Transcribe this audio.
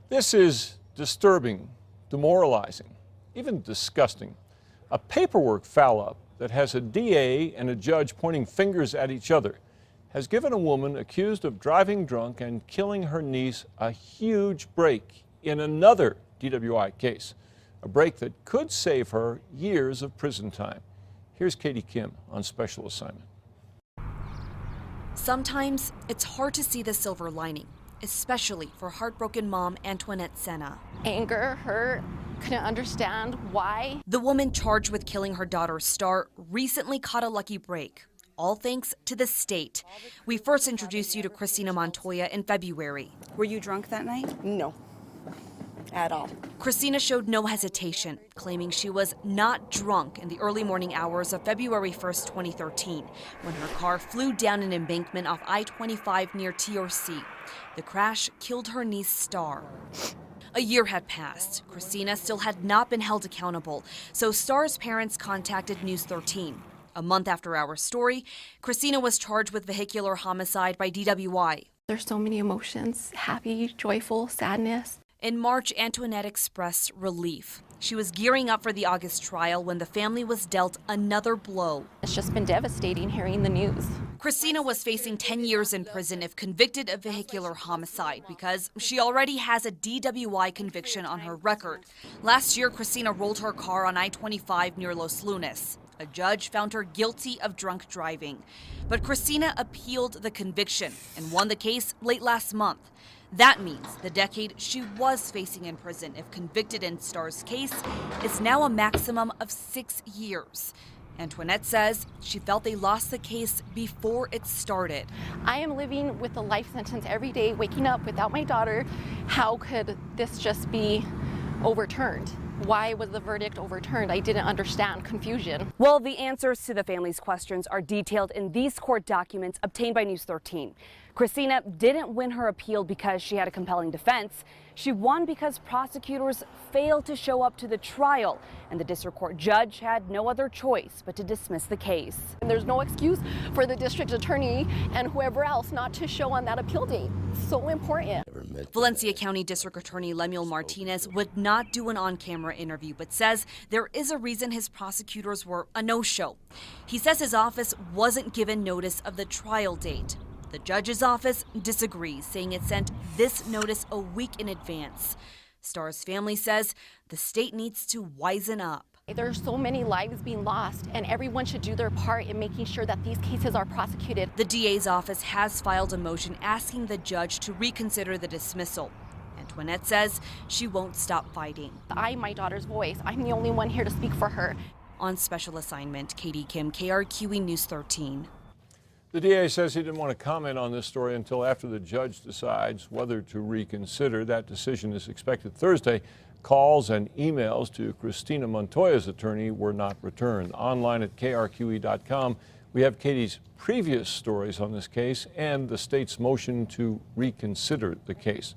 This is disturbing, demoralizing, even disgusting. A paperwork foul-up that has a DA and a judge pointing fingers at each other has given a woman accused of driving drunk and killing her niece a huge break in another DWI case, a break that could save her years of prison time. Here's Katie Kim on special assignment. Sometimes it's hard to see the silver lining, especially for heartbroken mom Antoinette Senna. Anger, hurt, couldn't understand why. The woman charged with killing her daughter Star recently caught a lucky break, all thanks to the state. We first introduced you to Christina Montoya in February. Were you drunk that night? No, at all. Christina showed no hesitation, claiming she was not drunk in the early morning hours of February 1st, 2013, when her car flew down an embankment off I-25 near TRC. The crash killed her niece Star. A year had passed. Christina still had not been held accountable, so Star's parents contacted News 13. A month after our story, Christina was charged with vehicular homicide by DWI. There's so many emotions, happy, joyful, sadness. In March, Antoinette expressed relief. She was gearing up for the August trial when the family was dealt another blow. It's just been devastating hearing the news. Christina was facing 10 years in prison if convicted of vehicular homicide because she already has a DWI conviction on her record. Last year, Christina rolled her car on I-25 near Los Lunas. A judge found her guilty of drunk driving. But Christina appealed the conviction and won the case late last month. That means the decade she was facing in prison if convicted in Star's case is now a maximum of 6 years. Antoinette says she felt they lost the case before it started. I am living with a life sentence every day, waking up without my daughter. How could this just be overturned? Why was the verdict overturned? I didn't understand. Confusion. Well, the answers to the family's questions are detailed in these court documents obtained by News 13. Christina didn't win her appeal because she had a compelling defense. She won because prosecutors failed to show up to the trial, and the district court judge had no other choice but to dismiss the case. And there's no excuse for the district attorney and whoever else not to show on that appeal date. So important. Valencia County District Attorney Lemuel Martinez would not do an on-camera interview, but says there is a reason his prosecutors were a no-show. He says his office wasn't given notice of the trial date. The judge's office disagrees, saying it sent this notice a week in advance. Star's family says the state needs to wisen up. There are so many lives being lost, and everyone should do their part in making sure that these cases are prosecuted. The DA's office has filed a motion asking the judge to reconsider the dismissal. Antoinette says she won't stop fighting. I'm my daughter's voice. I'm the only one here to speak for her. On special assignment, Katie Kim, KRQE News 13. The DA says he didn't want to comment on this story until after the judge decides whether to reconsider. That decision is expected Thursday. Calls and emails to Christina Montoya's attorney were not returned. Online at krqe.com, we have Katie's previous stories on this case and the state's motion to reconsider the case.